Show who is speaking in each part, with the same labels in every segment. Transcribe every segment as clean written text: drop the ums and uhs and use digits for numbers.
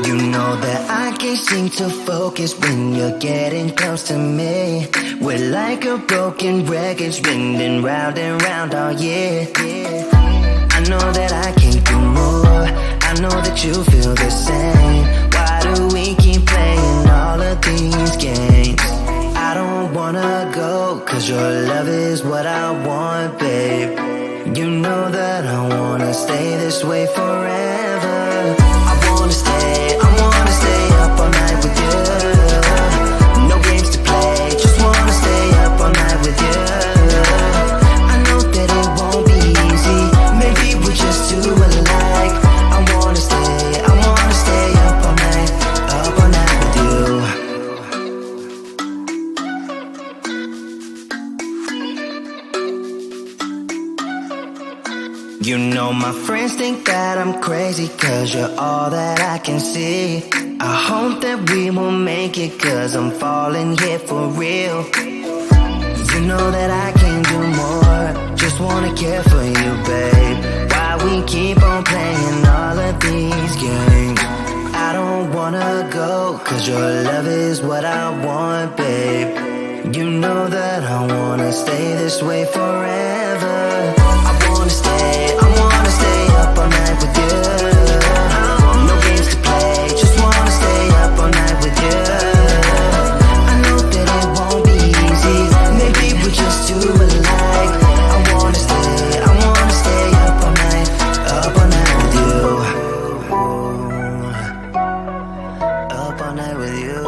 Speaker 1: You know that I can't seem to focus when you're getting close to me. We're like a broken record spinning round and round all year. I know that I can't do more, I know that you feel the same. Why do we keep playing all of these games? I don't wanna go, cause your love is what I want, babe. You know that I wanna stay this way forever. I wanna stay up all night with you. No games to play, just wanna stay up all night with you. I know that it won't be easy, maybe we're just too alike. I wanna stay up all night with you. You know my friends think that I'm crazy, cause you're all that I can see. I hope that we will make it, cause I'm falling here for real. You know that I can't do more, just wanna care for you, babe. Why we keep on playing all of these games? I don't wanna go, cause your love is what I want, babe. You know that I wanna stay this way forever. I wanna stay up all night with you. No games to play, just wanna stay up all night with you. I know that it won't be easy, maybe we're just too alike. I wanna stay up all night with you. Up all night with you.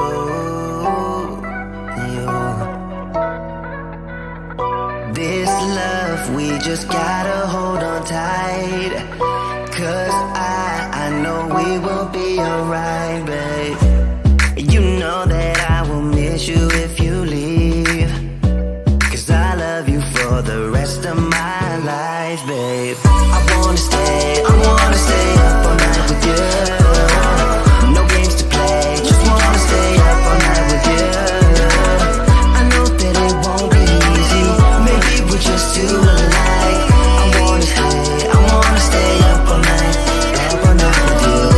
Speaker 1: This love, we just gotta hold on tight, cause I know we will be alright, babe. You know that I will miss you if you leave, cause I love you for the rest of my life, babe. I wanna stay up all night with you. No games to play, just wanna stay up all night with you. I know that it won't be easy, maybe we're just too alike. I wanna stay up all night with you.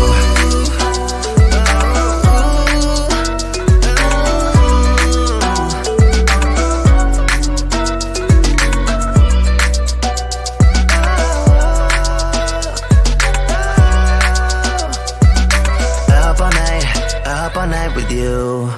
Speaker 1: Up all night with you.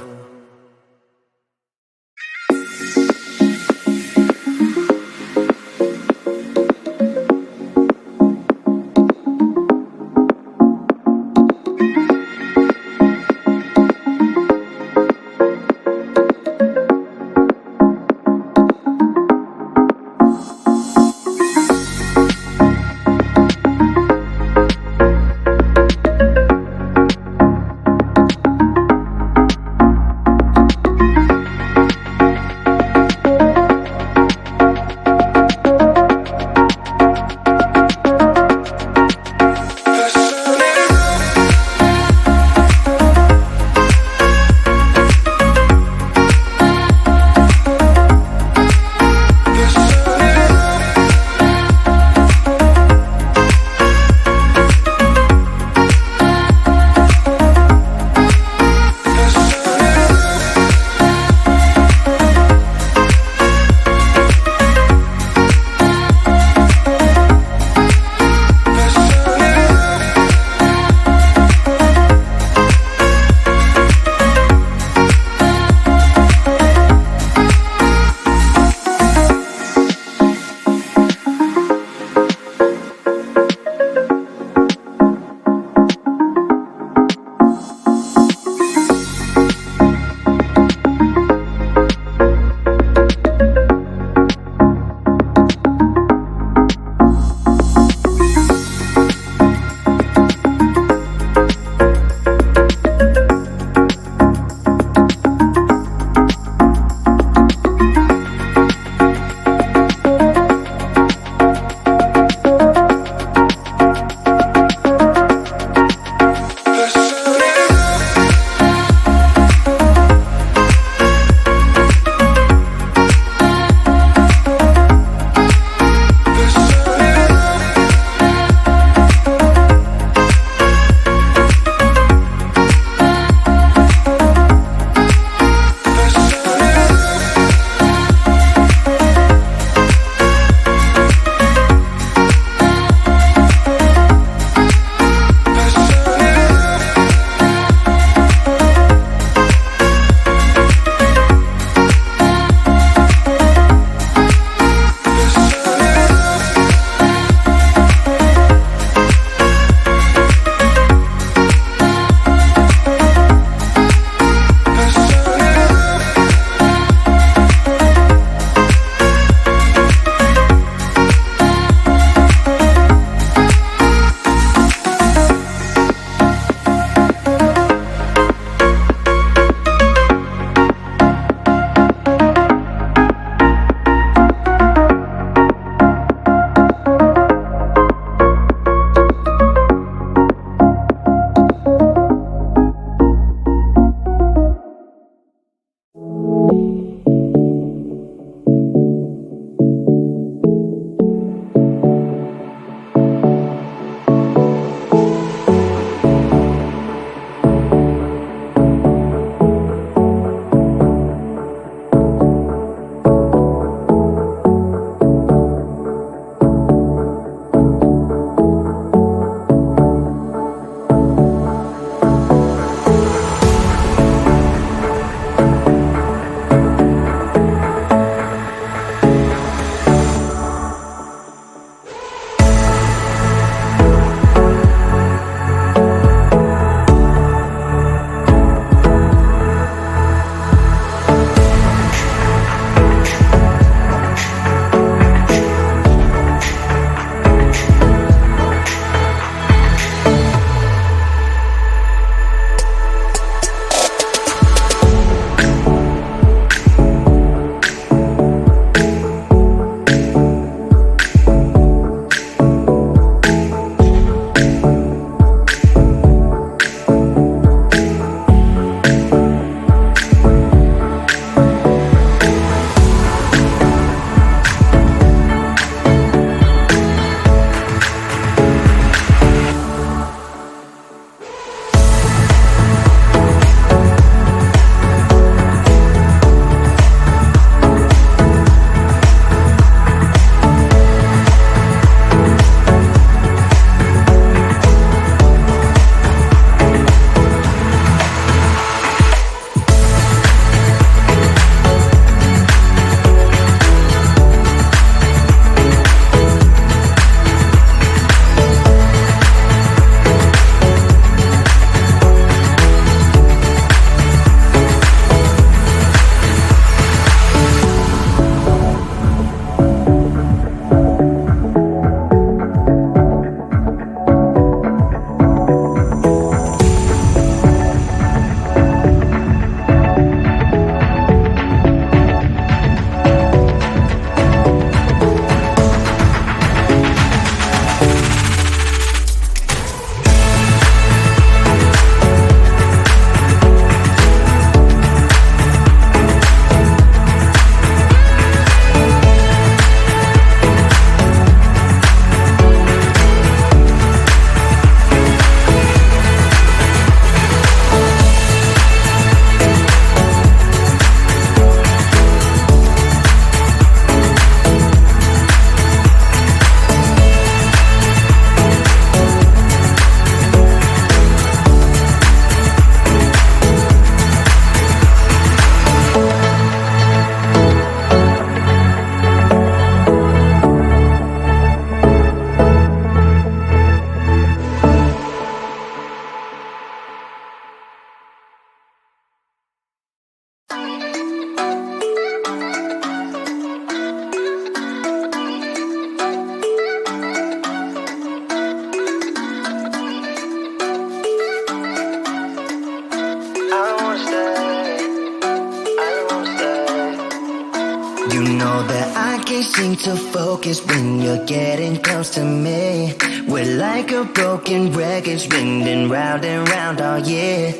Speaker 1: can't seem to focus when you're getting close to me. We're like a broken record spinning round and round all year.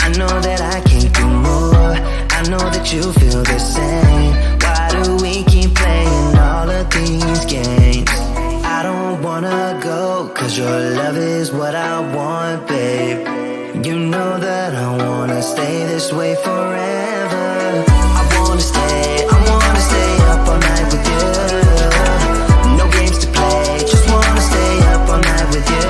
Speaker 1: I know that I can't do more, I know that you feel the same. Why do we keep playing all of these games? I don't wanna go, cause your love is what I want, babe. You know that I wanna stay this way forever. I wanna stay up all night with you. No games to play, just wanna stay up all night with you.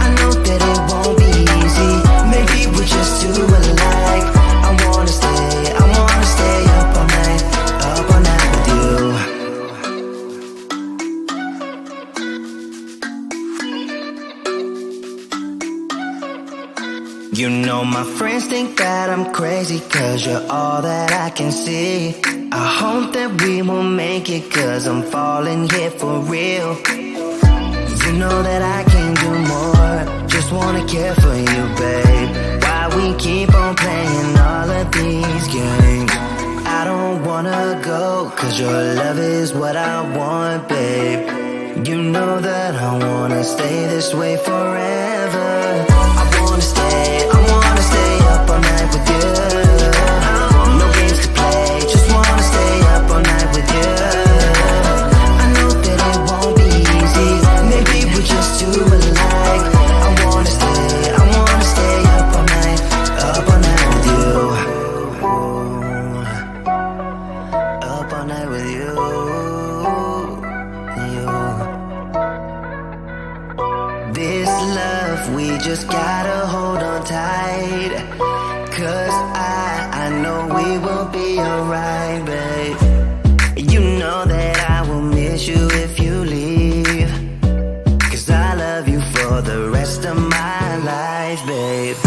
Speaker 1: I know that it won't be easy, maybe we're just too alike. I wanna stay up all night with you. You know my friends think that I'm crazy, cause you're all that I can see. I hope that we will make it, cause I'm falling here for real. You know that I can do more, just wanna care for you, babe. Why we keep on playing all of these games? I don't wanna go, cause your love is what I want, babe. You know that I wanna stay this way forever. I wanna stay up all night with you. No games to play, just wanna stay up all night with you. I know that it won't be easy, maybe we're just too alike. I wanna stay up all night with you. Up all night with you. This love, we just gotta hold on tight, cause I know we will be alright, babe. You know that I will miss you if you leave, cause I love you for the rest of my life, babe.